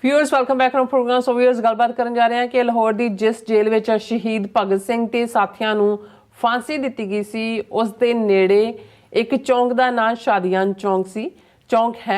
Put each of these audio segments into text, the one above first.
Viewers welcome back to programme. So viewers गलबात करन जा रहे हैं कि लाहौर दी जिस जेल विच शहीद भगत सिंह ते साथियां नूं फांसी दित्ती गई सी उस दे नेड़े एक चौंक दा नाम शादियान चौंक है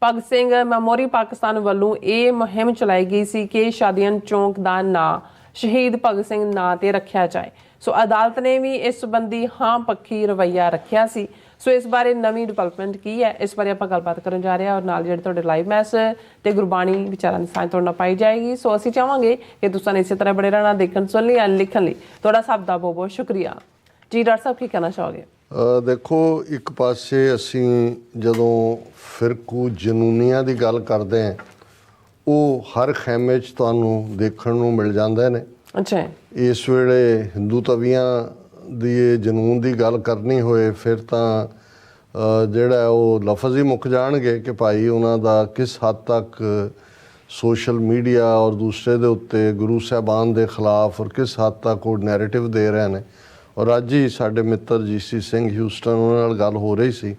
भगत सिंह मैमोरी पाकिस्तान वालों ये मुहिम चलाई गई सी कि शादियान चौंक दा नाम शहीद भगत सिंह नां ते रखिया जाए। सो अदालत ने भी इस संबंधी हाँ पक्की रवैया रखिया सी। सो इस बारे नवीं डिवेलपमेंट की है, इस बारे आप गलबात करन जा रहे हैं और नाल जिहड़े तुहाडे लाइव मैसेज ते गुरबाणी विचारां दी सांझ तुहाडे नाल पाई जाएगी। सो असीं चाहांगे कि तुसां ने इसी तरह बड़े रहना देखण सुन लई लिखण लई तुहाडा सब दा बहुत बहुत शुक्रिया जी। डॉक्टर साहब की कहना चाहोगे? देखो, एक पासे असीं जदों फिरकू जनूनियां दी गल करदे हैं ਉਹ हर खैमे च तुहानूं देखण नूं मिल जांदे ने। अच्छा, इस वेले हिंदू तवियां दी जनून की गल करनी होए फिर तां जिहड़ा वो लफज ही मुक जाणगे कि भाई उन्हां दा किस हद तक सोशल मीडिया और दूसरे दे उत्ते गुरु साहबान दे खिलाफ और किस हद तक वो नैरेटिव दे रहे हैं। और अज ही साडे मित्र जीसी सिंह ह्यूस्टन उन्हां नाल गल हो रही सी,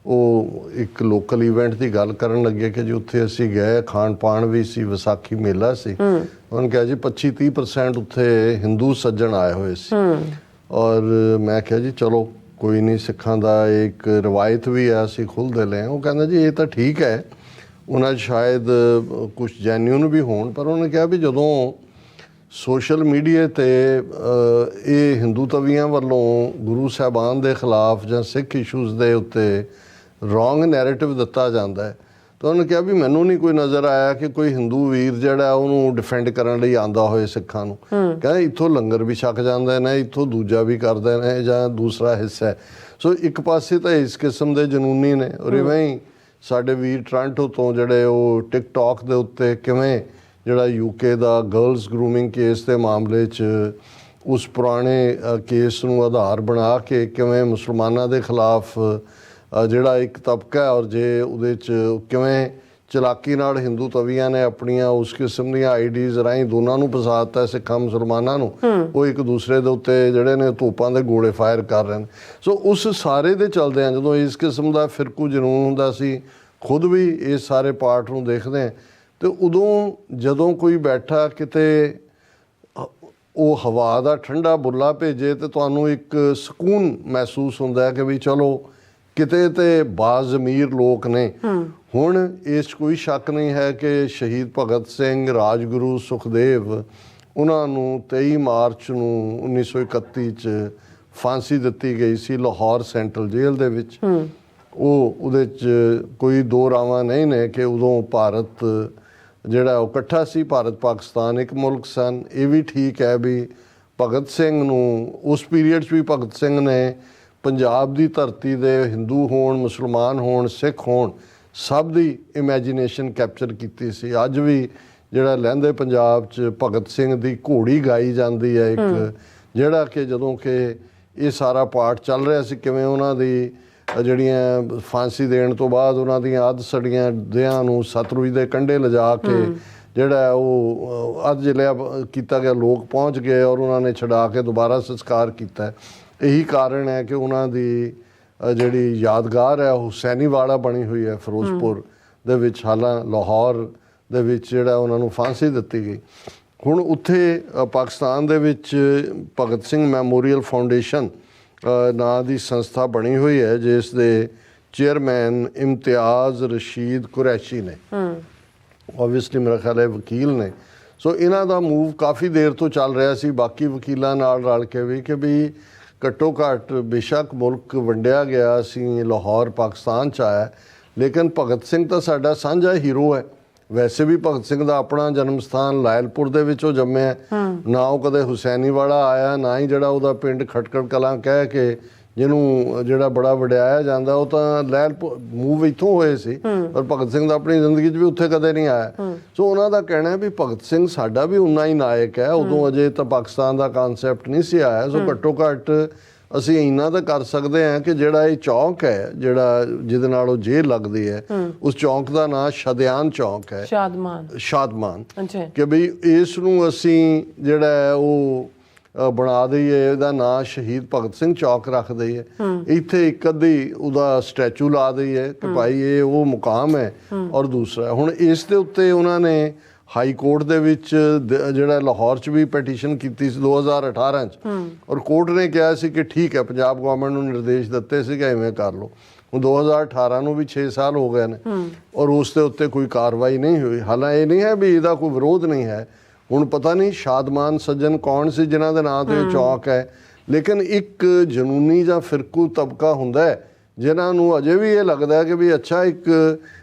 ਉਹ ਇੱਕ ਲੋਕਲ ਇਵੈਂਟ ਦੀ ਗੱਲ ਕਰਨ ਲੱਗੇ ਕਿ ਜੀ ਉੱਥੇ ਅਸੀਂ ਗਏ, ਖਾਣ ਪਾਣ ਵੀ ਸੀ, ਵਿਸਾਖੀ ਮੇਲਾ ਸੀ। ਉਹਨਾਂ ਕਿਹਾ ਜੀ 25-30% ਉੱਥੇ ਹਿੰਦੂ ਸੱਜਣ ਆਏ ਹੋਏ ਸੀ। ਔਰ ਮੈਂ ਕਿਹਾ ਜੀ ਚਲੋ ਕੋਈ ਨਹੀਂ, ਸਿੱਖਾਂ ਦਾ ਇੱਕ ਰਵਾਇਤ ਵੀ ਹੈ, ਅਸੀਂ ਖੁੱਲ੍ਹਦੇ ਲੈ। ਉਹ ਕਹਿੰਦਾ ਜੀ ਇਹ ਤਾਂ ਠੀਕ ਹੈ, ਉਹਨਾਂ 'ਚ ਸ਼ਾਇਦ ਕੁਛ ਜੈਨੂਨ ਵੀ ਹੋਣ, ਪਰ ਉਹਨੇ ਕਿਹਾ ਵੀ ਜਦੋਂ ਸੋਸ਼ਲ ਮੀਡੀਆ 'ਤੇ ਇਹ ਹਿੰਦੂ ਤਵੀਆਂ ਵੱਲੋਂ ਗੁਰੂ ਸਾਹਿਬਾਨ ਦੇ ਖਿਲਾਫ ਜਾਂ ਸਿੱਖ ਇਸ਼ੂਜ਼ ਦੇ ਉੱਤੇ ਰੋਂਗ ਨੈਰੇਟਿਵ ਦਿੱਤਾ ਜਾਂਦਾ ਹੈ, ਤਾਂ ਉਹਨੇ ਕਿਹਾ ਵੀ ਮੈਨੂੰ ਨਹੀਂ ਕੋਈ ਨਜ਼ਰ ਆਇਆ ਕਿ ਕੋਈ ਹਿੰਦੂ ਵੀਰ ਜਿਹੜਾ ਉਹਨੂੰ ਡਿਫੈਂਡ ਕਰਨ ਲਈ ਆਉਂਦਾ ਹੋਏ ਸਿੱਖਾਂ ਨੂੰ। ਕਹਿੰਦਾ ਇੱਥੋਂ ਲੰਗਰ ਵੀ ਛਕ ਜਾਂਦੇ ਨੇ, ਇੱਥੋਂ ਦੂਜਾ ਵੀ ਕਰਦੇ ਨੇ ਜਾਂ ਦੂਸਰਾ ਹਿੱਸਾ ਹੈ। ਸੋ ਇੱਕ ਪਾਸੇ ਤਾਂ ਇਸ ਕਿਸਮ ਦੇ ਜਨੂਨੀ ਨੇ, ਔਰ ਇਵੇਂ ਹੀ ਸਾਡੇ ਵੀਰ ਟੋਰਾਂਟੋ ਤੋਂ ਜਿਹੜੇ ਉਹ ਟਿਕਟੋਕ ਦੇ ਉੱਤੇ ਕਿਵੇਂ ਜਿਹੜਾ ਯੂਕੇ ਦਾ ਗਰਲਸ ਗਰੂਮਿੰਗ ਕੇਸ ਦੇ ਮਾਮਲੇ 'ਚ ਉਸ ਪੁਰਾਣੇ ਕੇਸ ਨੂੰ ਆਧਾਰ ਬਣਾ ਕੇ ਕਿਵੇਂ ਮੁਸਲਮਾਨਾਂ ਦੇ ਖਿਲਾਫ ਜਿਹੜਾ ਇੱਕ ਤਬਕਾ ਔਰ ਜੇ ਉਹਦੇ 'ਚ ਕਿਵੇਂ ਚਲਾਕੀ ਨਾਲ ਹਿੰਦੂ ਤਵੀਆਂ ਨੇ ਆਪਣੀਆਂ ਉਸ ਕਿਸਮ ਦੀਆਂ ਆਈਡੀਜ਼ ਰਾਹੀਂ ਦੋਨਾਂ ਨੂੰ ਫਸਾ ਦਿੱਤਾ, ਸਿੱਖਾਂ ਮੁਸਲਮਾਨਾਂ ਨੂੰ। ਉਹ ਇੱਕ ਦੂਸਰੇ ਦੇ ਉੱਤੇ ਜਿਹੜੇ ਨੇ ਤੋਪਾਂ ਦੇ ਗੋਲੇ ਫਾਇਰ ਕਰ ਰਹੇ ਨੇ। ਸੋ ਉਸ ਸਾਰੇ ਦੇ ਚਲਦੇ ਆ ਜਦੋਂ ਇਸ ਕਿਸਮ ਦਾ ਫਿਰਕੂ ਜਨੂਨ ਹੁੰਦਾ ਸੀ, ਖੁਦ ਵੀ ਇਸ ਸਾਰੇ ਪਾਰਟ ਨੂੰ ਦੇਖਦੇ ਹਾਂ, ਅਤੇ ਉਦੋਂ ਜਦੋਂ ਕੋਈ ਬੈਠਾ ਕਿਤੇ ਉਹ ਹਵਾ ਦਾ ਠੰਡਾ ਬੁੱਲਾ ਭੇਜੇ ਤਾਂ ਤੁਹਾਨੂੰ ਇੱਕ ਸਕੂਨ ਮਹਿਸੂਸ ਹੁੰਦਾ ਕਿ ਵੀ ਚਲੋ ਕਿਤੇ ਤੇ ਬਾਜ਼ਮੀਰ ਲੋਕ ਨੇ। ਹੁਣ ਇਸ 'ਚ ਕੋਈ ਸ਼ੱਕ ਨਹੀਂ ਹੈ ਕਿ ਸ਼ਹੀਦ ਭਗਤ ਸਿੰਘ, ਰਾਜਗੁਰੂ ਸੁਖਦੇਵ, ਉਹਨਾਂ ਨੂੰ 23 ਮਾਰਚ ਨੂੰ 1931 'ਚ ਫਾਂਸੀ ਦਿੱਤੀ ਗਈ ਸੀ ਲਾਹੌਰ ਸੈਂਟਰਲ ਜੇਲ੍ਹ ਦੇ ਵਿੱਚ। ਉਹਦੇ 'ਚ ਕੋਈ ਦੋ ਰਾਵਾਂ ਨਹੀਂ ਨੇ ਕਿ ਉਦੋਂ ਭਾਰਤ ਜਿਹੜਾ ਉਹ ਇਕੱਠਾ ਸੀ, ਭਾਰਤ ਪਾਕਿਸਤਾਨ ਇੱਕ ਮੁਲਕ ਸਨ। ਇਹ ਵੀ ਠੀਕ ਹੈ ਵੀ ਭਗਤ ਸਿੰਘ ਨੂੰ ਉਸ ਪੀਰੀਅਡ 'ਚ ਵੀ ਭਗਤ ਸਿੰਘ ਨੇ ਪੰਜਾਬ ਦੀ ਧਰਤੀ ਦੇ ਹਿੰਦੂ ਹੋਣ, ਮੁਸਲਮਾਨ ਹੋਣ, ਸਿੱਖ ਹੋਣ, ਸਭ ਦੀ ਇਮੈਜੀਨੇਸ਼ਨ ਕੈਪਚਰ ਕੀਤੀ ਸੀ। ਅੱਜ ਵੀ ਜਿਹੜਾ ਲਹਿੰਦੇ ਪੰਜਾਬ 'ਚ ਭਗਤ ਸਿੰਘ ਦੀ ਘੋੜੀ ਗਾਈ ਜਾਂਦੀ ਹੈ ਇੱਕ, ਜਿਹੜਾ ਕਿ ਜਦੋਂ ਕਿ ਇਹ ਸਾਰਾ ਪਾਠ ਚੱਲ ਰਿਹਾ ਸੀ ਕਿਵੇਂ ਉਹਨਾਂ ਦੀ ਜਿਹੜੀਆਂ ਫਾਂਸੀ ਦੇਣ ਤੋਂ ਬਾਅਦ ਉਹਨਾਂ ਦੀਆਂ ਅੱਧ ਸੜੀਆਂ ਦੇਹਾਂ ਨੂੰ ਸਤਲੁਜ ਦੇ ਕੰਢੇ ਲਿਜਾ ਕੇ ਜਿਹੜਾ ਉਹ ਅੱਧ ਜਲਿਆ ਕੀਤਾ ਗਿਆ, ਲੋਕ ਪਹੁੰਚ ਗਏ ਔਰ ਉਹਨਾਂ ਨੇ ਛਡਾ ਕੇ ਦੁਬਾਰਾ ਸੰਸਕਾਰ ਕੀਤਾ। ਇਹੀ ਕਾਰਨ ਹੈ ਕਿ ਉਹਨਾਂ ਦੀ ਜਿਹੜੀ ਯਾਦਗਾਰ ਹੈ ਉਹ ਹੁਸੈਨੀ ਵਾੜਾ ਬਣੀ ਹੋਈ ਹੈ ਫਿਰੋਜ਼ਪੁਰ ਦੇ ਵਿੱਚ। ਹਾਲਾਂ ਲਾਹੌਰ ਦੇ ਵਿੱਚ ਜਿਹੜਾ ਉਹਨਾਂ ਨੂੰ ਫਾਂਸੀ ਦਿੱਤੀ ਗਈ। ਹੁਣ ਉੱਥੇ ਪਾਕਿਸਤਾਨ ਦੇ ਵਿੱਚ ਭਗਤ ਸਿੰਘ ਮੈਮੋਰੀਅਲ ਫਾਊਂਡੇਸ਼ਨ ਨਾਂ ਦੀ ਸੰਸਥਾ ਬਣੀ ਹੋਈ ਹੈ, ਜਿਸ ਦੇ ਚੇਅਰਮੈਨ ਇਮਤਿਆਜ਼ ਰਸ਼ੀਦ ਕੁਰੈਸ਼ੀ ਨੇ। ਓਬਵੀਅਸਲੀ ਮੇਰਾ ਖਿਆਲ ਹੈ ਵਕੀਲ ਨੇ। ਸੋ ਇਹਨਾਂ ਦਾ ਮੂਵ ਕਾਫੀ ਦੇਰ ਤੋਂ ਚੱਲ ਰਿਹਾ ਸੀ ਬਾਕੀ ਵਕੀਲਾਂ ਨਾਲ ਰਲ ਕੇ ਵੀ ਕਿ ਵੀ ਘੱਟੋ ਘੱਟ ਬੇਸ਼ੱਕ ਮੁਲਕ ਵੰਡਿਆ ਗਿਆ, ਅਸੀਂ ਲਾਹੌਰ ਪਾਕਿਸਤਾਨ 'ਚ ਆਇਆ, ਲੇਕਿਨ ਭਗਤ ਸਿੰਘ ਤਾਂ ਸਾਡਾ ਸਾਂਝਾ ਹੀਰੋ ਹੈ। ਵੈਸੇ ਵੀ ਭਗਤ ਸਿੰਘ ਦਾ ਆਪਣਾ ਜਨਮ ਸਥਾਨ ਲਾਇਲਪੁਰ ਦੇ ਵਿੱਚ ਉਹ ਜੰਮਿਆ, ਨਾ ਉਹ ਕਦੇ ਹੁਸੈਨੀ ਵਾਲਾ ਆਇਆ, ਨਾ ਹੀ ਜਿਹੜਾ ਉਹਦਾ ਪਿੰਡ ਖਟਕੜ ਕਲਾਂ ਕਹਿ ਕੇ ਜਿਹਨੂੰ ਜਿਹੜਾ ਬੜਾ ਵਡਿਆਇਆ ਜਾਂਦਾ, ਉਹ ਤਾਂ ਲਾਇਲਪੁਰ ਮੂਵ ਇੱਥੋਂ ਹੋਏ ਸੀ, ਪਰ ਭਗਤ ਸਿੰਘ ਦਾ ਆਪਣੀ ਜ਼ਿੰਦਗੀ 'ਚ ਵੀ ਉੱਥੇ ਕਦੇ ਨਹੀਂ ਆਇਆ। ਸੋ ਉਹਨਾਂ ਦਾ ਕਹਿਣਾ ਵੀ ਭਗਤ ਸਿੰਘ ਸਾਡਾ ਵੀ ਉਨਾ ਹੀ ਨਾਇਕ ਹੈ। ਉਦੋਂ ਅਜੇ ਤਾਂ ਪਾਕਿਸਤਾਨ ਦਾ ਕਾਨਸੈਪਟ ਨਹੀਂ ਸੀ ਆਇਆ। ਸੋ ਘੱਟੋ ਘੱਟ ਅਸੀਂ ਇੰਨਾ ਤਾਂ ਕਰ ਸਕਦੇ ਹਾਂ ਕਿ ਜਿਹੜਾ ਇਹ ਚੌਂਕ ਹੈ, ਜਿਹੜਾ ਜਿਹਦੇ ਨਾਲ ਉਹ ਜੇਲ੍ਹ ਲੱਗਦੀ ਹੈ, ਉਸ ਚੌਂਕ ਦਾ ਨਾਂ ਸ਼ਾਦਿਆਨ ਚੌਂਕ ਹੈ, ਸ਼ਾਦਮਾਨ, ਕਿ ਬਈ ਇਸ ਨੂੰ ਅਸੀਂ ਜਿਹੜਾ ਉਹ ਬਣਾ ਦਈਏ, ਇਹਦਾ ਨਾਂ ਸ਼ਹੀਦ ਭਗਤ ਸਿੰਘ ਚੌਕ ਰੱਖ ਦਈਏ, ਇੱਥੇ ਇੱਕ ਅੱਧੀ ਉਹਦਾ ਸਟੈਚੂ ਲਾ ਦਈਏ ਕਿ ਭਾਈ ਇਹ ਉਹ ਮੁਕਾਮ ਹੈ। ਔਰ ਦੂਸਰਾ ਹੁਣ ਇਸ ਦੇ ਉੱਤੇ ਉਹਨਾਂ ਨੇ ਹਾਈ ਕੋਰਟ ਦੇ ਵਿੱਚ ਜਿਹੜਾ ਲਾਹੌਰ 'ਚ ਵੀ ਪਟੀਸ਼ਨ ਕੀਤੀ ਸੀ 2018 'ਚ, ਔਰ ਕੋਰਟ ਨੇ ਕਿਹਾ ਸੀ ਕਿ ਠੀਕ ਹੈ, ਪੰਜਾਬ ਗਵਰਨਮੈਂਟ ਨੂੰ ਨਿਰਦੇਸ਼ ਦਿੱਤੇ ਸੀਗੇ ਇਵੇਂ ਕਰ ਲਓ। ਹੁਣ 2018 ਨੂੰ ਵੀ 6 ਸਾਲ ਹੋ ਗਏ ਨੇ ਔਰ ਉਸ ਦੇ ਉੱਤੇ ਕੋਈ ਕਾਰਵਾਈ ਨਹੀਂ ਹੋਈ। ਹਾਲਾਂਕਿ ਇਹ ਨਹੀਂ ਹੈ ਵੀ ਇਹਦਾ ਕੋਈ ਵਿਰੋਧ ਨਹੀਂ ਹੈ। ਹੁਣ ਪਤਾ ਨਹੀਂ ਸ਼ਾਦਮਾਨ ਸੱਜਣ ਕੌਣ ਸੀ ਜਿਨ੍ਹਾਂ ਦੇ ਨਾਂ ਤੇ ਚੌਕ ਹੈ, ਲੇਕਿਨ ਇੱਕ ਜਨੂਨੀ ਜਾਂ ਫਿਰਕੂ ਤਬਕਾ ਹੁੰਦਾ ਹੈ ਜਿਨ੍ਹਾਂ ਨੂੰ ਅਜੇ ਵੀ ਇਹ ਲੱਗਦਾ ਹੈ ਕਿ ਵੀ ਅੱਛਾ, ਇੱਕ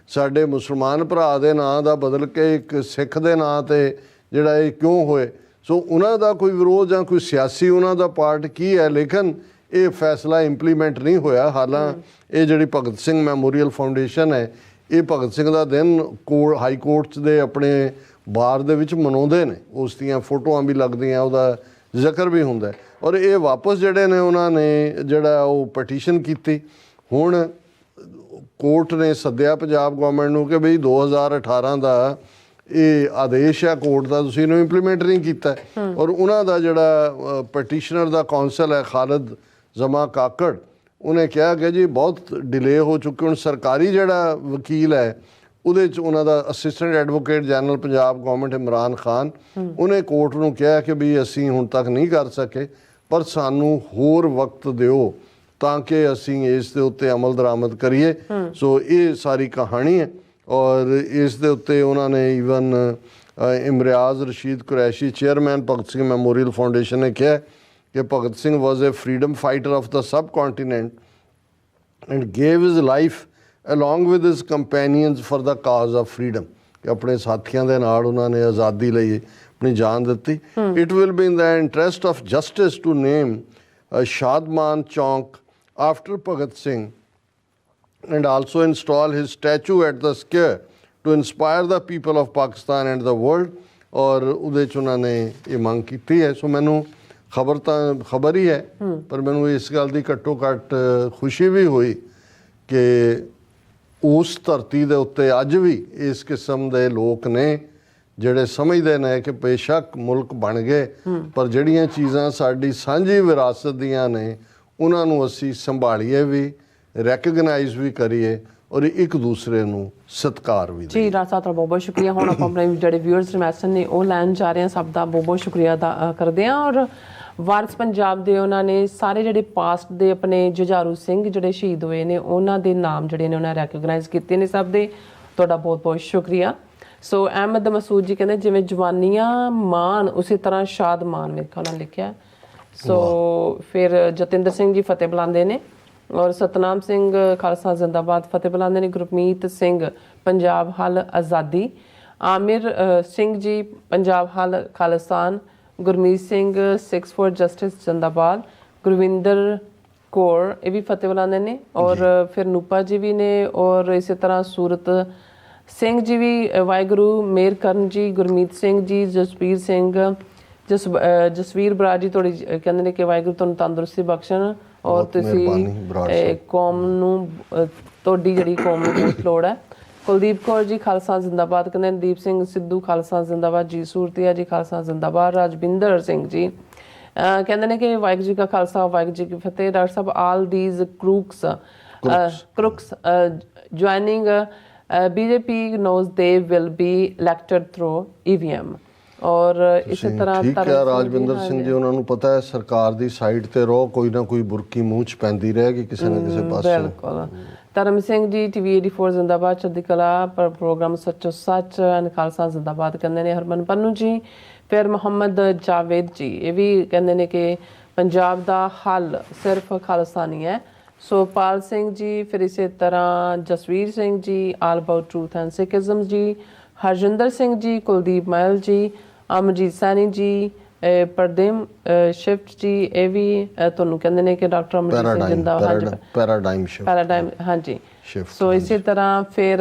ਸਾਡੇ ਮੁਸਲਮਾਨ ਭਰਾ ਦੇ ਨਾਂ ਦਾ ਬਦਲ ਕੇ ਇੱਕ ਸਿੱਖ ਦੇ ਨਾਂ ਤੇ ਜਿਹੜਾ ਇਹ ਕਿਉਂ ਹੋਏ। ਸੋ ਉਹਨਾਂ ਦਾ ਕੋਈ ਵਿਰੋਧ ਜਾਂ ਕੋਈ ਸਿਆਸੀ ਉਹਨਾਂ ਦਾ ਪਾਰਟ ਕੀ ਹੈ, ਲੇਕਿਨ ਇਹ ਫੈਸਲਾ ਇੰਪਲੀਮੈਂਟ ਨਹੀਂ ਹੋਇਆ। ਹਾਲਾਂਕਿ ਇਹ ਜਿਹੜੀ ਭਗਤ ਸਿੰਘ ਮੈਮੋਰੀਅਲ ਫਾਊਂਡੇਸ਼ਨ ਹੈ, ਇਹ ਭਗਤ ਸਿੰਘ ਦਾ ਦਿਨ ਹਾਈ ਕੋਰਟ ਦੇ ਆਪਣੇ ਬਾਰ ਦੇ ਵਿੱਚ ਮਨਾਉਂਦੇ ਨੇ, ਉਸ ਦੀਆਂ ਫੋਟੋਆਂ ਵੀ ਲੱਗਦੀਆਂ, ਉਹਦਾ ਜ਼ਿਕਰ ਵੀ ਹੁੰਦਾ। ਔਰ ਇਹ ਵਾਪਸ ਜਿਹੜੇ ਨੇ ਉਹਨਾਂ ਨੇ ਜਿਹੜਾ ਉਹ ਪਟੀਸ਼ਨ ਕੀਤੀ। ਹੁਣ ਕੋਰਟ ਨੇ ਸੱਦਿਆ ਪੰਜਾਬ ਗਵਰਨਮੈਂਟ ਨੂੰ ਕਿ ਬਈ 2018 ਦਾ ਇਹ ਆਦੇਸ਼ ਹੈ ਕੋਰਟ ਦਾ, ਤੁਸੀਂ ਇਹਨੂੰ ਇੰਪਲੀਮੈਂਟ ਨਹੀਂ ਕੀਤਾ। ਔਰ ਉਹਨਾਂ ਦਾ ਜਿਹੜਾ ਪਟੀਸ਼ਨਰ ਦਾ ਕੌਂਸਲ ਹੈ ਖਾਲਦ ਜ਼ਮਾ ਕਾਕੜ, ਉਹਨੇ ਕਿਹਾ ਕਿ ਜੀ ਬਹੁਤ ਡਿਲੇ ਹੋ ਚੁੱਕੀ। ਹੁਣ ਸਰਕਾਰੀ ਜਿਹੜਾ ਵਕੀਲ ਹੈ ਉਹਦੇ 'ਚ ਉਹਨਾਂ ਦਾ assistant advocate general Punjab government Imran Khan, ਉਹਨੇ ਕੋਰਟ ਨੂੰ ਕਿਹਾ ਕਿ ਵੀ ਅਸੀਂ ਹੁਣ ਤੱਕ ਨਹੀਂ ਕਰ ਸਕੇ, ਪਰ ਸਾਨੂੰ ਹੋਰ ਵਕਤ ਦਿਓ ਤਾਂ ਕਿ ਅਸੀਂ ਇਸ ਦੇ ਉੱਤੇ ਅਮਲ ਦਰਾਮਦ ਕਰੀਏ। ਸੋ ਇਹ ਸਾਰੀ ਕਹਾਣੀ ਹੈ। ਔਰ ਇਸ ਦੇ ਉੱਤੇ ਉਹਨਾਂ ਨੇ even Imtiaz Rashid Qureshi, chairman Bhagat Singh memorial foundation, ਨੇ ਕਿਹਾ ਕਿ Bhagat Singh was a freedom fighter of the subcontinent and gave his life along with his companions for the cause of freedom, ਕਿ ਆਪਣੇ ਸਾਥੀਆਂ ਦੇ ਨਾਲ ਉਹਨਾਂ ਨੇ ਆਜ਼ਾਦੀ ਲਈ ਆਪਣੀ ਜਾਨ ਦਿੱਤੀ। It will be in the interest of justice to name Shadman Chowk after Bhagat Singh and also install his statue at the square to inspire the people of Pakistan and the world। ਔਰ ਉਹਦੇ 'ਚ ਉਹਨਾਂ ਨੇ ਇਹ ਮੰਗ ਕੀਤੀ ਹੈ। ਸੋ ਮੈਨੂੰ ਖਬਰ ਹੀ ਹੈ, ਪਰ ਮੈਨੂੰ ਇਸ ਗੱਲ ਦੀ ਘੱਟੋ ਘੱਟ ਖੁਸ਼ੀ ਵੀ ਹੋਈ ਕਿ ਉਸ ਧਰਤੀ ਦੇ ਉੱਤੇ ਅੱਜ ਵੀ ਇਸ ਕਿਸਮ ਦੇ ਲੋਕ ਨੇ ਜਿਹੜੇ ਸਮਝਦੇ ਨੇ ਕਿ ਬੇਸ਼ੱਕ ਮੁਲਕ ਬਣ ਗਏ, ਪਰ ਜਿਹੜੀਆਂ ਚੀਜ਼ਾਂ ਸਾਡੀ ਸਾਂਝੀ ਵਿਰਾਸਤ ਦੀਆਂ ਨੇ ਉਹਨਾਂ ਨੂੰ ਅਸੀਂ ਸੰਭਾਲੀਏ ਵੀ, ਰੈਕਗਨਾਈਜ਼ ਵੀ ਕਰੀਏ ਔਰ ਇੱਕ ਦੂਸਰੇ ਨੂੰ ਸਤਿਕਾਰ ਵੀ ਜੀ। ਰਾਜ ਸਾਹਿਬ ਦਾ ਬਹੁਤ ਬਹੁਤ ਸ਼ੁਕਰੀਆ। ਹੁਣ ਆਪਾਂ ਆਪਣੇ ਜਿਹੜੇ ਵਿਊਅਰਸ ਮੈਸੇਜ ਨੇ ਉਹ ਲੈਣ ਜਾ ਰਹੇ ਹਾਂ, ਸਭ ਦਾ ਬਹੁਤ ਬਹੁਤ ਸ਼ੁਕਰੀਆ ਅਦਾ ਕਰਦੇ ਹਾਂ। ਔਰ ਵਾਰਿਸ ਪੰਜਾਬ ਦੇ ਉਹਨਾਂ ਨੇ ਸਾਰੇ ਜਿਹੜੇ ਪਾਸਟ ਦੇ ਆਪਣੇ ਜੁਝਾਰੂ ਸਿੰਘ ਜਿਹੜੇ ਸ਼ਹੀਦ ਹੋਏ ਨੇ ਉਹਨਾਂ ਦੇ ਨਾਮ ਜਿਹੜੇ ਨੇ ਉਹਨਾਂ ਰੈਕਗਨਾਈਜ਼ ਕੀਤੇ ਨੇ ਸਭ ਦੇ, ਤੁਹਾਡਾ ਬਹੁਤ ਬਹੁਤ ਸ਼ੁਕਰੀਆ। ਸੋ ਅਹਿਮਦ ਮਸੂਦ ਜੀ ਕਹਿੰਦੇ ਜਿਵੇਂ ਜਵਾਨੀਆਂ ਮਾਨ ਉਸੇ ਤਰ੍ਹਾਂ ਸ਼ਾਦਮਾਨ, ਮੇਰੇ ਖਿਆਲ ਨਾਲ ਲਿਖਿਆ। ਸੋ ਫਿਰ ਜਤਿੰਦਰ ਸਿੰਘ ਜੀ ਫਤਿਹ ਬੁਲਾਉਂਦੇ ਨੇ, ਔਰ ਸਤਨਾਮ ਸਿੰਘ ਖਾਲਸਾ ਜ਼ਿੰਦਾਬਾਦ ਫਤਿਹ ਬੁਲਾਉਂਦੇ ਨੇ। ਗੁਰਮੀਤ ਸਿੰਘ ਪੰਜਾਬ ਹੱਲ ਆਜ਼ਾਦੀ, ਆਮਿਰ ਸਿੰਘ ਜੀ ਪੰਜਾਬ ਹੱਲ ਖਾਲਿਸਤਾਨ, ਗੁਰਮੀਤ ਸਿੰਘ 6 ਫॉर ਜਸਟਿਸ ਜ਼ਿੰਦਾਬਾਦ, ਗੁਰਵਿੰਦਰ ਕੌਰ ਇਹ ਵੀ ਫਤਿਹ ਬੁਲਾਉਂਦੇ ਨੇ। ਔਰ ਫਿਰ ਨੂਪਾ ਜੀ ਵੀ ਨੇ, ਔਰ ਇਸੇ ਤਰ੍ਹਾਂ ਸੂਰਤ ਸਿੰਘ ਜੀ ਵੀ ਵਾਹਿਗੁਰੂ ਮੇਹਰ ਕਰਨ ਜੀ, ਗੁਰਮੀਤ ਸਿੰਘ ਜੀ, ਜਸਵੀਰ ਸਿੰਘ, ਜਸਵੀਰ ਬਰਾੜ ਜੀ ਤੁਹਾਡੀ ਕਹਿੰਦੇ ਨੇ ਕਿ ਵਾਹਿਗੁਰੂ ਤੁਹਾਨੂੰ ਤੰਦਰੁਸਤੀ ਬਖਸ਼ਣ ਔਰ ਤੁਸੀਂ ਕੌਮ ਨੂੰ, ਤੁਹਾਡੀ ਜਿਹੜੀ ਕੌਮ ਨੂੰ ਬਹੁਤ ਲੋੜ ਹੈ। ਕੁਲਦੀਪ ਕੌਰ ਜੀ ਖਾਲਸਾ ਜ਼ਿੰਦਾਬਾਦ ਕਹਿੰਦੇ, ਦੀਪ ਸਿੰਘ ਸਿੱਧੂ ਖਾਲਸਾ ਜ਼ਿੰਦਾਬਾਦ ਜੀ, ਸੂਰਤੀਆ ਜੀ ਖਾਲਸਾ ਜ਼ਿੰਦਾਬਾਦ, ਰਾਜਵਿੰਦਰ ਸਿੰਘ ਜੀ ਕਹਿੰਦੇ ਨੇ ਕਿ ਵਾਹਿਗੁਰੂ ਜੀ ਕਾ ਖਾਲਸਾ ਵਾਹਿਗੁਰੂ ਜੀ ਕੀ ਫਤਿਹ। Doctor Sahib all these crooks joining BJP knows they will be elected through EVM। ਔਰ ਇਸੇ ਤਰ੍ਹਾਂ ਠੀਕ ਹੈ ਰਾਜਵਿੰਦਰ ਸਿੰਘ ਜੀ, ਉਹਨਾਂ ਨੂੰ ਪਤਾ ਹੈ ਸਰਕਾਰ ਦੀ ਸਾਈਡ ਤੇ ਰਹੋ, ਕੋਈ ਨਾ ਕੋਈ ਬੁਰਕੀ ਮੂੰਹ 'ਚ ਪੈਂਦੀ ਰਹੇਗੀ ਕਿਸੇ ਨਾ ਕਿਸੇ ਪਾਸੇ। ਬਿਲਕੁਲ। ਧਰਮ ਸਿੰਘ ਜੀ TV 84 ਜ਼ਿੰਦਾਬਾਦ, ਚੜ੍ਹਦੀ ਕਲਾ ਪ੍ਰੋਗਰਾਮ ਸੱਚੋ ਸੱਚ ਐਂਡ ਖਾਲਸਾ ਜ਼ਿੰਦਾਬਾਦ ਕਹਿੰਦੇ ਨੇ। ਹਰਮਨ ਪੰਨੂ ਜੀ, ਫਿਰ ਮੁਹੰਮਦ ਜਾਵੇਦ ਜੀ ਇਹ ਵੀ ਕਹਿੰਦੇ ਨੇ ਕਿ ਪੰਜਾਬ ਦਾ ਹੱਲ ਸਿਰਫ ਖਾਲਿਸਤਾਨੀ ਹੈ। ਸੋ ਪਾਲ ਸਿੰਘ ਜੀ, ਫਿਰ ਇਸੇ ਤਰ੍ਹਾਂ Jasvir Singh ji, all about truth and ਸਿੱਖਿਜ਼ਮ ਜੀ, ਹਰਜਿੰਦਰ ਸਿੰਘ ਜੀ, ਕੁਲਦੀਪ ਮਹਿਲ ਜੀ, ਅਮਰਜੀਤ ਸੈਣੀ ਜੀ, ਪਰਦੇਮ ਸ਼ਿਫਟ ਜੀ ਇਹ ਵੀ ਤੁਹਾਨੂੰ ਕਹਿੰਦੇ ਨੇ ਕਿ ਡਾਕਟਰ ਅਮਰਜੀਤ ਸਿੰਘ ਜਿੰਦਾ ਪੈਰਾਡਾਈਮ ਹਾਂਜੀ। ਸੋ ਇਸੇ ਤਰ੍ਹਾਂ ਫਿਰ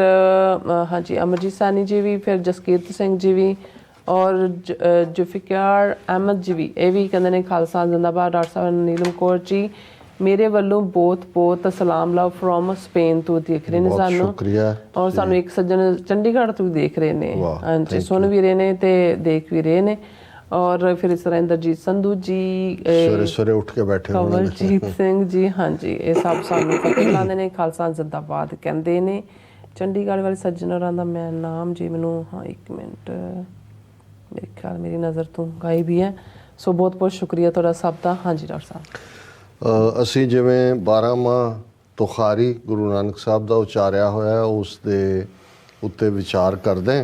ਹਾਂਜੀ ਅਮਰਜੀਤ ਸੈਣੀ ਜੀ ਵੀ, ਫਿਰ ਜਸਕੀਰਤ ਸਿੰਘ ਜੀ ਵੀ, ਔਰ ਜ਼ੁਲਫਿਕਾਰ ਅਹਿਮਦ ਜੀ ਵੀ ਇਹ ਵੀ ਕਹਿੰਦੇ ਨੇ ਖਾਲਸਾ ਜ਼ਿੰਦਾਬਾਦ। ਡਾਕਟਰ ਸਾਹਿਬ ਨੀਲਮ ਕੌਰ ਜੀ ਮੇਰੇ ਵੱਲੋਂ ਬਹੁਤ ਬਹੁਤ ਸਲਾਮ ਲਵ ਫਰੋਮ ਸਪੇਨ ਤੋਂ ਦੇਖ ਰਹੇ ਨੇ ਸਾਨੂੰ, ਔਰ ਸਾਨੂੰ ਇੱਕ ਸੱਜਣ ਚੰਡੀਗੜ੍ਹ ਤੋਂ ਦੇਖ ਰਹੇ ਨੇ, ਹਾਂਜੀ ਸੁਣ ਵੀ ਰਹੇ ਨੇ ਤੇ ਦੇਖ ਵੀ ਰਹੇ ਨੇ। ਔਰ ਫਿਰ ਇਸ ਤਰ੍ਹਾਂ ਇੰਦਰਜੀਤ ਸੰਧੂ ਜੀ, ਸਵੇਰੇ ਸਵੇਰੇ ਉੱਠ ਕੇ ਬੈਠੇ ਹੋਣੇ ਨੇ। ਕਵਲਜੀਤ ਸਿੰਘ ਜੀ, ਹਾਂਜੀ, ਇਹ ਸਭ ਸਾਨੂੰ ਫਤਿਹ ਬੁਲਾਉਂਦੇ ਨੇ, ਖਾਲਸਾ ਜ਼ਿੰਦਾਬਾਦ ਕਹਿੰਦੇ ਨੇ। ਚੰਡੀਗੜ੍ਹ ਵਾਲੇ ਸੱਜਣਾਂ ਦਾ ਮੈਂ ਨਾਮ ਜੀ ਮੈਨੂੰ, ਹਾਂ ਇੱਕ ਮਿੰਟ, ਮੇਰੇ ਖਿਆਲ ਮੇਰੀ ਨਜ਼ਰ ਤੋਂ ਗਾਇਬ ਹੀ ਹੈ। ਸੋ ਬਹੁਤ ਬਹੁਤ ਸ਼ੁਕਰੀਆ ਤੁਹਾਡਾ ਸਭ ਦਾ। ਹਾਂਜੀ ਡਾਕਟਰ ਸਾਹਿਬ, ਅਸੀਂ ਜਿਵੇਂ 12ਵਾਂ ਤੁਖਾਰੀ ਗੁਰੂ ਨਾਨਕ ਸਾਹਿਬ ਦਾ ਉਚਾਰਿਆ ਹੋਇਆ ਉਸ ਦੇ ਉੱਤੇ ਵਿਚਾਰ ਕਰਦੇ,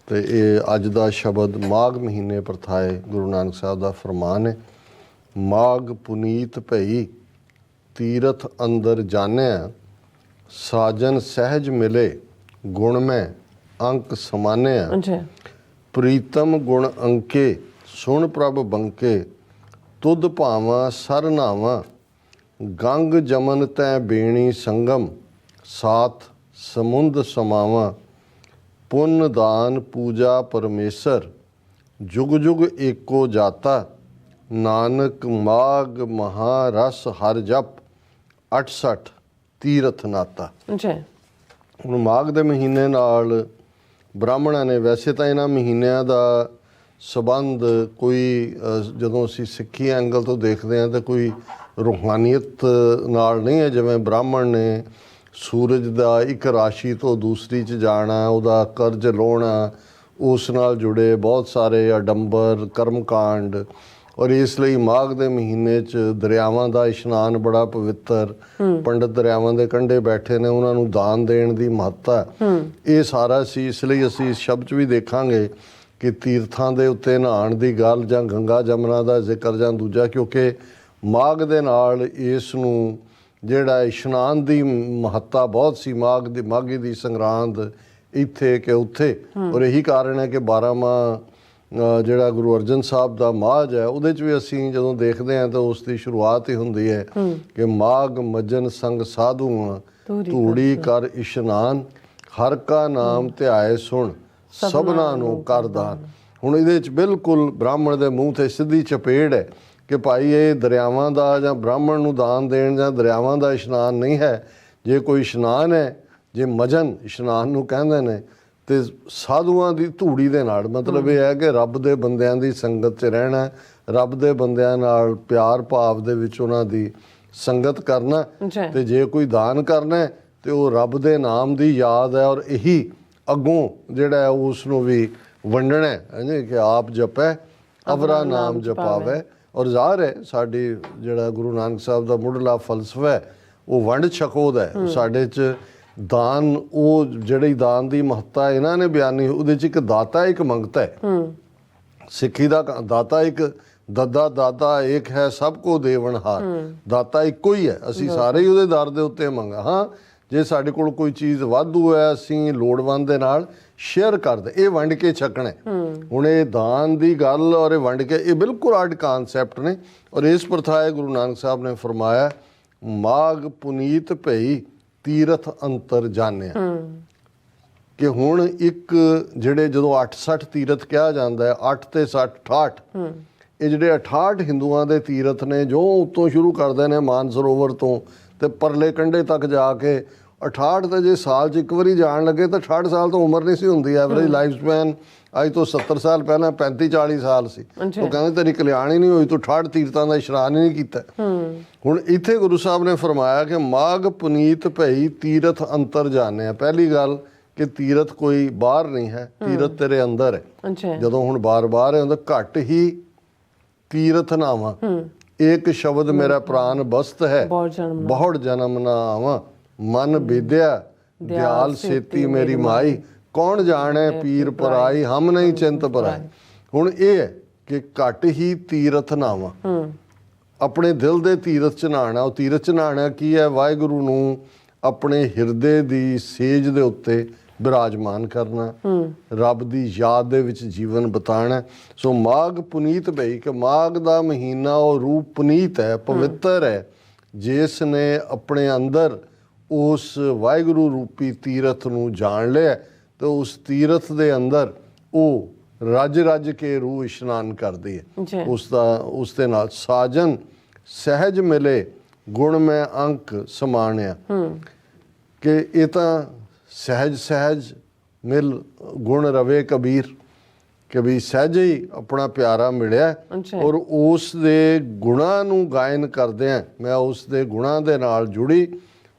ਤੇ ਇਹ ਅੱਜ ਦਾ ਸ਼ਬਦ ਮਾਘ ਮਹੀਨੇ ਪ੍ਰਥਾਏ ਗੁਰੂ ਨਾਨਕ ਸਾਹਿਬ ਦਾ ਫਰਮਾਨ ਹੈ। ਮਾਘ ਪੁਨੀਤ ਭਈ ਤੀਰਥ ਅੰਦਰ ਜਾਣਿਆ, ਸਾਜਨ ਸਹਿਜ ਮਿਲੇ ਗੁਣ ਮੈਂ ਅੰਕ ਸਮਾਨਿਆ। ਅੱਛਾ, ਪ੍ਰੀਤਮ ਗੁਣ ਅੰਕੇ ਸੁਣ ਪ੍ਰਭ ਬੰਕੇ, ਤੁਧ ਭਾਵਾਂ ਸਰ ਨਾਵਾਂ ਗੰਗ ਜਮਨ ਤੈ ਬੇਣੀ ਸੰਗਮ, ਸਾਥ ਸਮੁੰਦ ਸਮਾਵਾਂ ਪੁੰਨ ਦਾਨ ਪੂਜਾ ਪਰਮੇਸ਼ਰ, ਜੁਗ ਜੁਗ ਏਕੋ ਜਾਤਾ, ਨਾਨਕ ਮਾਗ ਮਹਾਰਸ ਹਰ ਜਪ, 68 ਤੀਰਥ ਨਾਤਾ। ਅੱਛਾ, ਹੁਣ ਮਾਘ ਦੇ ਮਹੀਨੇ ਨਾਲ ਬ੍ਰਾਹਮਣਾਂ ਨੇ, ਵੈਸੇ ਤਾਂ ਇਹਨਾਂ ਮਹੀਨਿਆਂ ਦਾ ਸਬੰਧ ਕੋਈ ਜਦੋਂ ਅਸੀਂ ਸਿੱਖੀ ਐਂਗਲ ਤੋਂ ਦੇਖਦੇ ਹਾਂ ਤਾਂ ਕੋਈ ਰੂਹਾਨੀਅਤ ਨਾਲ ਨਹੀਂ ਹੈ। ਜਿਵੇਂ ਬ੍ਰਾਹਮਣ ਨੇ ਸੂਰਜ ਦਾ ਇੱਕ ਰਾਸ਼ੀ ਤੋਂ ਦੂਸਰੀ 'ਚ ਜਾਣਾ, ਉਹਦਾ ਕਰਜ਼ ਲਾਉਣਾ, ਉਸ ਨਾਲ ਜੁੜੇ ਬਹੁਤ ਸਾਰੇ ਅਡੰਬਰ ਕਰਮਕਾਂਡ, ਔਰ ਇਸ ਲਈ ਮਾਘ ਦੇ ਮਹੀਨੇ 'ਚ ਦਰਿਆਵਾਂ ਦਾ ਇਸ਼ਨਾਨ ਬੜਾ ਪਵਿੱਤਰ, ਪੰਡਤ ਦਰਿਆਵਾਂ ਦੇ ਕੰਢੇ ਬੈਠੇ ਨੇ, ਉਹਨਾਂ ਨੂੰ ਦਾਨ ਦੇਣ ਦੀ ਮਹੱਤਤਾ, ਇਹ ਸਾਰਾ ਸੀ। ਇਸ ਲਈ ਅਸੀਂ ਇਸ ਸ਼ਬਦ 'ਚ ਵੀ ਦੇਖਾਂਗੇ ਕਿ ਤੀਰਥਾਂ ਦੇ ਉੱਤੇ ਨਹਾਉਣ ਦੀ ਗੱਲ ਜਾਂ ਗੰਗਾ ਜਮਨਾ ਦਾ ਜ਼ਿਕਰ ਜਾਂ ਦੂਜਾ, ਕਿਉਂਕਿ ਮਾਘ ਦੇ ਨਾਲ ਇਸ ਨੂੰ ਜਿਹੜਾ ਇਸ਼ਨਾਨ ਦੀ ਮਹੱਤਤਾ ਬਹੁਤ ਸੀ। ਮਾਘੀ ਦੀ ਸੰਗਰਾਂਦ ਇੱਥੇ ਕਿ ਉੱਥੇ, ਔਰ ਇਹੀ ਕਾਰਨ ਹੈ ਕਿ 12ਵਾਂ ਜਿਹੜਾ ਗੁਰੂ ਅਰਜਨ ਸਾਹਿਬ ਦਾ ਮਾਝ ਹੈ ਉਹਦੇ 'ਚ ਵੀ ਅਸੀਂ ਜਦੋਂ ਦੇਖਦੇ ਹਾਂ ਤਾਂ ਉਸ ਦੀ ਸ਼ੁਰੂਆਤ ਹੀ ਹੁੰਦੀ ਹੈ ਕਿ ਮਾਘ ਮੱਜਨ ਸੰਗ ਸਾਧੂਆਂ, ਧੂੜੀ ਕਰ ਇਸ਼ਨਾਨ, ਹਰ ਕਾ ਨਾਮ ਧਿਆਏ ਸੁਣ, ਸਭਨਾਂ ਨੂੰ ਕਰ ਦਾਨ। ਹੁਣ ਇਹਦੇ 'ਚ ਬਿਲਕੁਲ ਬ੍ਰਾਹਮਣ ਦੇ ਮੂੰਹ 'ਤੇ ਸਿੱਧੀ ਚਪੇੜ ਹੈ ਕਿ ਭਾਈ ਇਹ ਦਰਿਆਵਾਂ ਦਾ ਜਾਂ ਬ੍ਰਾਹਮਣ ਨੂੰ ਦਾਨ ਦੇਣ ਜਾਂ ਦਰਿਆਵਾਂ ਦਾ ਇਸ਼ਨਾਨ ਨਹੀਂ ਹੈ। ਜੇ ਕੋਈ ਇਸ਼ਨਾਨ ਹੈ, ਜੇ ਮਜਨ ਇਸ਼ਨਾਨ ਨੂੰ ਕਹਿੰਦੇ ਨੇ, ਤੇ ਸਾਧੂਆਂ ਦੀ ਧੂੜੀ ਦੇ ਨਾਲ, ਮਤਲਬ ਇਹ ਹੈ ਕਿ ਰੱਬ ਦੇ ਬੰਦਿਆਂ ਦੀ ਸੰਗਤ 'ਚ ਰਹਿਣਾ, ਰੱਬ ਦੇ ਬੰਦਿਆਂ ਨਾਲ ਪਿਆਰ ਭਾਵ ਦੇ ਵਿੱਚ ਉਹਨਾਂ ਦੀ ਸੰਗਤ ਕਰਨਾ, ਤੇ ਜੇ ਕੋਈ ਦਾਨ ਕਰਨਾ ਤੇ ਉਹ ਰੱਬ ਦੇ ਨਾਮ ਦੀ ਯਾਦ ਹੈ, ਔਰ ਇਹੀ ਅੱਗੋਂ ਜਿਹੜਾ ਹੈ ਉਸ ਨੂੰ ਵੀ ਵੰਡਣਾ ਹੈ ਕਿ ਆਪ ਜਪੈ ਅਵਰਾ ਨਾਮ ਜਪਾਵੇ। ਔਰ ਜ਼ਾਹਰ ਹੈ ਸਾਡੀ ਜਿਹੜਾ ਗੁਰੂ ਨਾਨਕ ਸਾਹਿਬ ਦਾ ਮੁੱਢਲਾ ਫਲਸਫਾ ਹੈ ਉਹ ਵੰਡ ਛਕੋ ਦਾ ਹੈ। ਸਾਡੇ 'ਚ ਦਾਨ, ਉਹ ਜਿਹੜੀ ਦਾਨ ਦੀ ਮਹੱਤਤਾ ਇਹਨਾਂ ਨੇ ਬਿਆਨੀ, ਉਹਦੇ 'ਚ ਇੱਕ ਦਾਤਾ ਇੱਕ ਮੰਗਤਾ ਹੈ। ਸਿੱਖੀ ਦਾ ਦਾਤਾ ਇੱਕ ਦੱਦਾ ਦਾਤਾ ਏਕ ਹੈ ਸਭ ਕੋ ਦੇਵਨਹਾਰ, ਦਾਤਾ ਇੱਕੋ ਹੀ ਹੈ, ਅਸੀਂ ਸਾਰੇ ਹੀ ਉਹਦੇ ਦਰ ਦੇ ਉੱਤੇ ਮੰਗਾ। ਹਾਂ, ਜੇ ਸਾਡੇ ਕੋਲ ਕੋਈ ਚੀਜ਼ ਵਾਧੂ ਹੈ ਅਸੀਂ ਲੋੜਵੰਦ ਦੇ ਨਾਲ ਸ਼ੇਅਰ ਕਰਦੇ, ਇਹ ਵੰਡ ਕੇ ਛਕਣਾ। ਹੁਣ ਇਹ ਦਾਨ ਦੀ ਗੱਲ ਔਰ ਇਹ ਵੰਡ ਕੇ, ਇਹ ਬਿਲਕੁਲ ਅੱਡ ਕਾਨਸੈਪਟ ਨੇ। ਔਰ ਇਸ ਪ੍ਰਥਾਏ ਗੁਰੂ ਨਾਨਕ ਸਾਹਿਬ ਨੇ ਫਰਮਾਇਆ ਮਾਘ ਪੁਨੀਤ ਭਈ ਤੀਰਥ ਅੰਤਰ ਜਾਣਿਆ, ਕਿ ਹੁਣ ਇੱਕ ਜਿਹੜੇ ਜਦੋਂ 68 ਤੀਰਥ ਕਿਹਾ ਜਾਂਦਾ ਹੈ, 8 ਤੇ 60 68, ਇਹ ਜਿਹੜੇ 68 ਹਿੰਦੂਆਂ ਦੇ ਤੀਰਥ ਨੇ ਜੋ ਉੱਤੋਂ ਸ਼ੁਰੂ ਕਰਦੇ ਨੇ ਮਾਨਸਰੋਵਰ ਤੋਂ ਤੇ ਪਰਲੇ ਕੰਢੇ ਤੱਕ ਜਾ ਕੇ 68 ਤੇ ਜੇ ਸਾਲ 'ਚ ਇੱਕ ਵਾਰੀ ਜਾਣ ਲੱਗੇ ਤਾਂ 68 ਸਾਲ ਤੋਂ ਉਮਰ ਨਹੀਂ ਸੀ ਹੁੰਦੀ। ਐਵਰੇਜ ਲਾਈਫ ਸਪੈਨ ਅੱਜ ਤੋਂ 70 ਸਾਲ ਪਹਿਲਾਂ 35-40 ਸਾਲ ਸੀ। ਉਹ ਕਹਿੰਦੇ ਤੇਰੀ ਕਲਿਆਣ ਹੀ ਨਹੀਂ ਹੋਈ, ਤੂੰ 68 ਤੀਰਥਾਂ ਦਾ ਇਸ਼ਨਾਨ ਹੀ ਨਹੀਂ ਕੀਤਾ। ਹੁਣ ਇੱਥੇ ਗੁਰੂ ਸਾਹਿਬ ਨੇ ਫਰਮਾਇਆ ਕਿ ਮਾਘ ਪੁਨੀਤ ਭਈ ਤੀਰਥ ਅੰਤਰ ਜਾਣਿਆ। ਪਹਿਲੀ ਗੱਲ ਕਿ ਤੀਰਥ ਕੋਈ ਬਾਹਰ ਨਹੀਂ ਹੈ, ਤੀਰਥ ਤੇਰੇ ਅੰਦਰ ਹੈ। ਜਦੋਂ ਹੁਣ ਬਾਰ-ਬਾਰ ਹੁੰਦਾ ਘੱਟ ਹੀ ਤੀਰਥ ਨਾਵਾਂ, ਇੱਕ ਸ਼ਬਦ ਮੇਰਾ ਪ੍ਰਾਨ ਬਸਤ ਹੈ, ਬਹੁੜ ਜਨਮ ਨਾ ਆਵਾਂ, ਮਨ ਵਿਦਿਆ ਦਿਆਲ ਸੇਤੀ ਮੇਰੀ ਮਾਈ, ਕੌਣ ਜਾਣੇ ਪੀਰ ਪਰਾਈ, ਹਮ ਨਹੀਂ ਚਿੰਤ ਪਰਾਈ। ਹੁਣ ਇਹ ਹੈ ਕਿ ਘੱਟ ਹੀ ਤੀਰਥ ਨਾਵਾਂ, ਆਪਣੇ ਦਿਲ ਦੇ ਤੀਰਥ ਚ ਨਹਾਉਣਾ। ਉਹ ਤੀਰਥ ਚ ਨਹਾਉਣਾ ਕੀ ਹੈ? ਵਾਹਿਗੁਰੂ ਨੂੰ ਆਪਣੇ ਹਿਰਦੇ ਦੀ ਸੇਜ ਦੇ ਉੱਤੇ ਬਿਰਾਜਮਾਨ ਕਰਨਾ, ਰੱਬ ਦੀ ਯਾਦ ਦੇ ਵਿੱਚ ਜੀਵਨ ਬਿਤਾਉਣਾ। ਸੋ ਮਾਘ ਪੁਨੀਤ ਭਈ, ਕਿ ਮਾਘ ਦਾ ਮਹੀਨਾ ਉਹ ਰੂਪ ਪੁਨੀਤ ਹੈ, ਪਵਿੱਤਰ ਹੈ, ਜਿਸ ਨੇ ਆਪਣੇ ਅੰਦਰ ਉਸ ਵਾਹਿਗੁਰੂ ਰੂਪੀ ਤੀਰਥ ਨੂੰ ਜਾਣ ਲਿਆ ਤੇ ਉਸ ਤੀਰਥ ਦੇ ਅੰਦਰ ਉਹ ਰੱਜ ਰੱਜ ਕੇ ਰੂਹ ਇਸ਼ਨਾਨ ਕਰਦੀ ਹੈ। ਉਸ ਦੇ ਨਾਲ ਸਾਜਨ ਸਹਿਜ ਮਿਲੇ ਗੁਣ ਮੈਂ ਅੰਕ ਸਮਾਣਿਆ, ਕਿ ਇਹ ਤਾਂ ਸਹਿਜ ਸਹਿਜ ਮਿਲ ਗੁਣ ਰਵੇ ਕਬੀਰ, ਕਿ ਵੀ ਸਹਿਜੇ ਹੀ ਆਪਣਾ ਪਿਆਰਾ ਮਿਲਿਆ ਅੱਛਾ। ਔਰ ਉਸ ਦੇ ਗੁਣਾਂ ਨੂੰ ਗਾਇਨ ਕਰਦਿਆਂ ਮੈਂ ਉਸ ਦੇ ਗੁਣਾਂ ਦੇ ਨਾਲ ਜੁੜੀ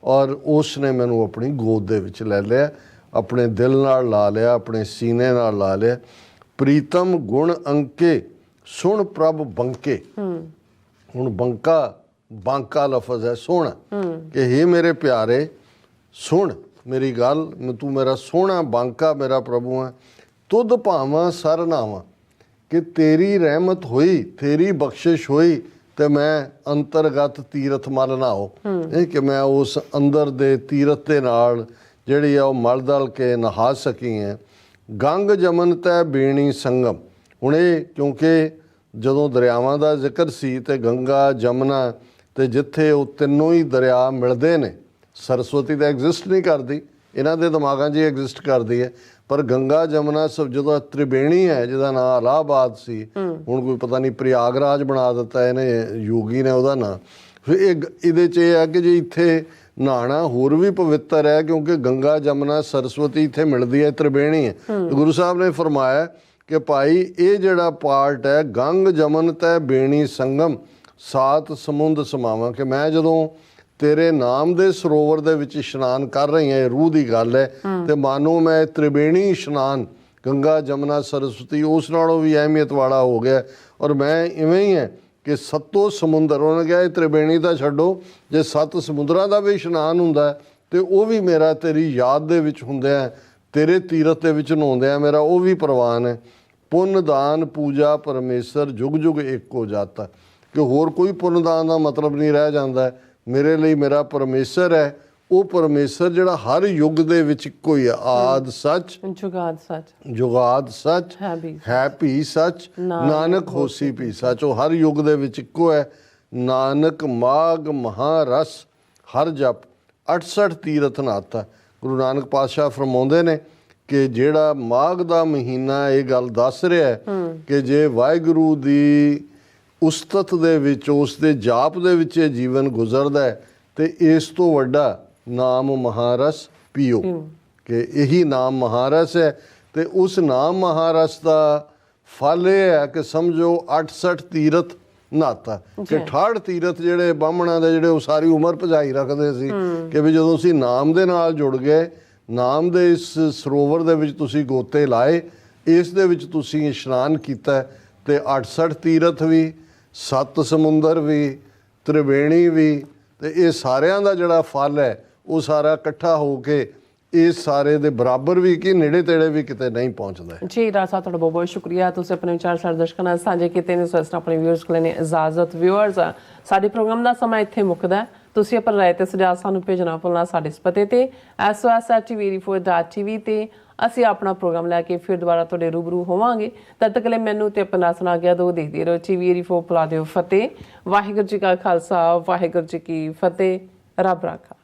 ਔਰ ਉਸ ਨੇ ਮੈਨੂੰ ਆਪਣੀ ਗੋਦ ਦੇ ਵਿੱਚ ਲੈ ਲਿਆ, ਆਪਣੇ ਦਿਲ ਨਾਲ ਲਾ ਲਿਆ, ਆਪਣੇ ਸੀਨੇ ਨਾਲ ਲਾ ਲਿਆ। ਪ੍ਰੀਤਮ ਗੁਣ ਅੰਕੇ ਸੁਣ ਪ੍ਰਭ ਬੰਕੇ। ਹੁਣ ਬਾਂਕਾ ਲਫ਼ਜ਼ ਹੈ ਸੋਹਣਾ, ਕਿ ਹੇ ਮੇਰੇ ਪਿਆਰੇ ਸੁਣ ਮੇਰੀ ਗੱਲ, ਤੂੰ ਮੇਰਾ ਸੋਹਣਾ ਬਾਂਕਾ ਮੇਰਾ ਪ੍ਰਭੂ ਹੈ। ਤੁਧ ਭਾਵਾਂ ਸਰਨਾਵਾਂ, ਕਿ ਤੇਰੀ ਰਹਿਮਤ ਹੋਈ, ਤੇਰੀ ਬਖਸ਼ਿਸ਼ ਹੋਈ ਤੇ ਮੈਂ ਅੰਤਰਗਤ ਤੀਰਥ ਮਲ ਨਾਓ। ਇਹ ਕਿ ਮੈਂ ਉਸ ਅੰਦਰ ਦੇ ਤੀਰਥ ਦੇ ਨਾਲ ਜਿਹੜੀ ਆ ਉਹ ਮਲ ਦਲ ਕੇ ਨਹਾ ਸਕੀ ਹੈ। ਗੰਗ ਜਮਨ ਤੈ ਬੇਣੀ ਸੰਗਮ। ਹੁਣ ਇਹ ਕਿਉਂਕਿ ਜਦੋਂ ਦਰਿਆਵਾਂ ਦਾ ਜ਼ਿਕਰ ਸੀ ਤੇ ਗੰਗਾ ਜਮਨਾ ਤੇ ਜਿੱਥੇ ਉਹ ਤਿੰਨੋਂ ਹੀ ਦਰਿਆ ਮਿਲਦੇ ਨੇ, ਸਰਸਵਤੀ ਤਾਂ ਐਗਜ਼ਿਸਟ ਨਹੀਂ ਕਰਦੀ, ਇਹਨਾਂ ਦੇ ਦਿਮਾਗਾਂ 'ਚ ਹੀ ਐਗਜ਼ਿਸਟ ਕਰਦੀ ਹੈ, ਪਰ ਗੰਗਾ ਜਮਨਾ ਸਭ ਜਦੋਂ ਤ੍ਰਿਵੇਣੀ ਹੈ ਜਿਹਦਾ ਨਾਂ ਇਲਾਹਾਬਾਦ ਸੀ, ਹੁਣ ਕੋਈ ਪਤਾ ਨਹੀਂ ਪ੍ਰਯਾਗਰਾਜ ਬਣਾ ਦਿੱਤਾ ਇਹਨੇ, ਯੋਗੀ ਨੇ ਉਹਦਾ ਨਾਂ। ਫਿਰ ਇਹਦੇ 'ਚ ਇਹ ਹੈ ਕਿ ਜੇ ਇੱਥੇ ਨਹਾਣਾ ਹੋਰ ਵੀ ਪਵਿੱਤਰ ਹੈ ਕਿਉਂਕਿ ਗੰਗਾ ਜਮਨਾ ਸਰਸਵਤੀ ਇੱਥੇ ਮਿਲਦੀ ਹੈ, ਤ੍ਰਿਵੇਣੀ ਹੈ। ਗੁਰੂ ਸਾਹਿਬ ਨੇ ਫਰਮਾਇਆ ਕਿ ਭਾਈ ਇਹ ਜਿਹੜਾ ਪਾਰਟ ਹੈ ਗੰਗ ਜਮਨ ਤੈ ਬੇਣੀ ਸੰਗਮ ਸਾਤ ਸਮੁੰਦ ਸਮਾਵਾਂ, ਕਿ ਮੈਂ ਜਦੋਂ ਤੇਰੇ ਨਾਮ ਦੇ ਸਰੋਵਰ ਦੇ ਵਿੱਚ ਇਸ਼ਨਾਨ ਕਰ ਰਹੀ ਹਾਂ, ਇਹ ਰੂਹ ਦੀ ਗੱਲ ਹੈ, ਤੇ ਮਾਨੋ ਮੈਂ ਤ੍ਰਿਵੇਣੀ ਇਸ਼ਨਾਨ ਗੰਗਾ ਜਮਨਾ ਸਰਸਵਤੀ ਉਸ ਨਾਲੋਂ ਵੀ ਅਹਿਮੀਅਤ ਵਾਲਾ ਹੋ ਗਿਆ। ਔਰ ਮੈਂ ਇਵੇਂ ਹੀ ਹੈ ਕਿ ਸੱਤੋਂ ਸਮੁੰਦਰ, ਉਹਨਾਂ ਨੇ ਕਿਹਾ ਇਹ ਤ੍ਰਿਵੇਣੀ ਤਾਂ ਛੱਡੋ, ਜੇ 7 ਸਮੁੰਦਰਾਂ ਦਾ ਵੀ ਇਸ਼ਨਾਨ ਹੁੰਦਾ ਤੇ ਉਹ ਵੀ ਮੇਰਾ ਤੇਰੀ ਯਾਦ ਦੇ ਵਿੱਚ ਹੁੰਦੇ ਆ, ਤੇਰੇ ਤੀਰਥ ਦੇ ਵਿੱਚ ਨਹਾਉਂਦੇ ਆ, ਮੇਰਾ ਉਹ ਵੀ ਪ੍ਰਵਾਨ ਹੈ। ਪੁੰਨ ਦਾਨ ਪੂਜਾ ਪਰਮੇਸ਼ਰ ਜੁਗ ਜੁਗ ਏਕੋ ਜਾਤਾ, ਕਿ ਹੋਰ ਕੋਈ ਪੁੰਨ ਦਾਨ ਦਾ ਮਤਲਬ ਨਹੀਂ ਰਹਿ ਜਾਂਦਾ। ਮੇਰੇ ਲਈ ਮੇਰਾ ਪਰਮੇਸ਼ਰ ਹੈ, ਉਹ ਪਰਮੇਸ਼ਰ ਜਿਹੜਾ ਹਰ ਯੁੱਗ ਦੇ ਵਿੱਚ ਇੱਕੋ ਹੀ ਹੈ। ਆਦ ਸੱਚ ਜੁਗਾਦ ਸੱਚ ਹੈ ਭੀ ਸੱਚ ਨਾਨਕ ਹੋਸੀ ਭੀ ਸੱਚ। ਉਹ ਹਰ ਯੁੱਗ ਦੇ ਵਿੱਚ ਇੱਕੋ ਹੈ। ਨਾਨਕ ਮਾਗ ਮਹਾਰਸ ਹਰ ਜਪ 68 ਤੀਰਥ ਨਾਤਾ। ਗੁਰੂ ਨਾਨਕ ਪਾਤਸ਼ਾਹ ਫਰਮਾਉਂਦੇ ਨੇ ਕਿ ਜਿਹੜਾ ਮਾਘ ਦਾ ਮਹੀਨਾ ਇਹ ਗੱਲ ਦੱਸ ਰਿਹਾ ਹੈ ਕਿ ਜੇ ਵਾਹਿਗੁਰੂ ਦੀ ਉਸਤਤ ਦੇ ਵਿੱਚ, ਉਸ ਦੇ ਜਾਪ ਦੇ ਵਿੱਚ ਇਹ ਜੀਵਨ ਗੁਜ਼ਰਦਾ ਹੈ ਤੇ ਇਸ ਤੋਂ ਵੱਡਾ ਨਾਮ ਮਹਾਰਸ ਪੀਓ, ਕਿ ਇਹੀ ਨਾਮ ਮਹਾਰਸ ਹੈ। ਤੇ ਉਸ ਨਾਮ ਮਹਾਰਸ ਦਾ ਫਲ ਇਹ ਹੈ ਕਿ ਸਮਝੋ 68 ਤੀਰਥ ਨਾਤਾ, ਕਿ 68 ਤੀਰਥ ਜਿਹੜੇ ਬਾਹਮਣਾਂ ਦੇ ਜਿਹੜੇ ਉਹ ਸਾਰੀ ਉਮਰ ਭਜਾਈ ਰੱਖਦੇ ਸੀ, ਕਿ ਵੀ ਜਦੋਂ ਅਸੀਂ ਨਾਮ ਦੇ ਨਾਲ ਜੁੜ ਗਏ, ਨਾਮ ਦੇ ਇਸ ਸਰੋਵਰ ਦੇ ਵਿੱਚ ਤੁਸੀਂ ਗੋਤੇ ਲਾਏ, ਇਸ ਦੇ ਵਿੱਚ ਤੁਸੀਂ ਇਸ਼ਨਾਨ ਕੀਤਾ ਤੇ 68 ਤੀਰਥ ਵੀ, 7 ਸਮੁੰਦਰ ਵੀ, ਤ੍ਰਿਵੇਣੀ ਵੀ, ਤੇ ਇਹ ਸਾਰਿਆਂ ਦਾ ਜਿਹੜਾ ਫਲ ਹੈ ਉਹ ਸਾਰਾ ਇਕੱਠਾ ਹੋ ਕੇ ਇਸ ਸਾਰੇ ਦੇ ਬਰਾਬਰ ਵੀ ਕਿ ਨੇੜੇ ਤੇੜੇ ਵੀ ਕਿਤੇ ਨਹੀਂ ਪਹੁੰਚਦਾ ਜੀ। ਰਾਜ ਸਾਹਿਬ ਤੁਹਾਡਾ ਬਹੁਤ ਬਹੁਤ ਸ਼ੁਕਰੀਆ, ਤੁਸੀਂ ਆਪਣੇ ਵਿਚਾਰ ਸਾਡੇ ਦਰਸ਼ਕਾਂ ਨਾਲ ਸਾਂਝੇ ਕੀਤੇ ਨੇ। ਸੋ ਇਸ ਨਾਲ ਆਪਣੇ ਵਿਊਅਰਸ ਕੋਲ ਨੇ ਇਜਾਜ਼ਤ। ਵਿਊਅਰਸ, ਸਾਡੇ ਪ੍ਰੋਗਰਾਮ ਦਾ ਸਮਾਂ ਇੱਥੇ ਮੁੱਕਦਾ ਹੈ। ਤੁਸੀਂ ਆਪਣਾ ਰਾਏ ਤੇ ਸੁਝਾਅ ਸਾਨੂੰ ਭੇਜਣਾ ਭੁੱਲਣਾ ਸਾਡੇ ਇਸ ਪਤੇ ਤੇ sos@tv84.tv ਤੇ ਅਸੀਂ ਆਪਣਾ ਪ੍ਰੋਗਰਾਮ ਲੈ ਕੇ ਫਿਰ ਦੁਬਾਰਾ ਤੁਹਾਡੇ ਰੂਬਰੂ ਹੋਵਾਂਗੇ। ਤਦ ਤੱਕ ਲਈ ਮੈਨੂੰ ਤੇ ਆਪਣਾ ਸੁਣਾ ਗਿਆ ਦੋ ਦੇਖਦੇ ਰਹੋ TV84 ਪਲਾ ਦਿਓ ਫਤਿਹ। ਵਾਹਿਗੁਰੂ ਜੀ ਕਾ ਖਾਲਸਾ, ਵਾਹਿਗੁਰੂ ਜੀ ਕੀ ਫਤਿਹ। ਰੱਬ ਰਾਖਾ।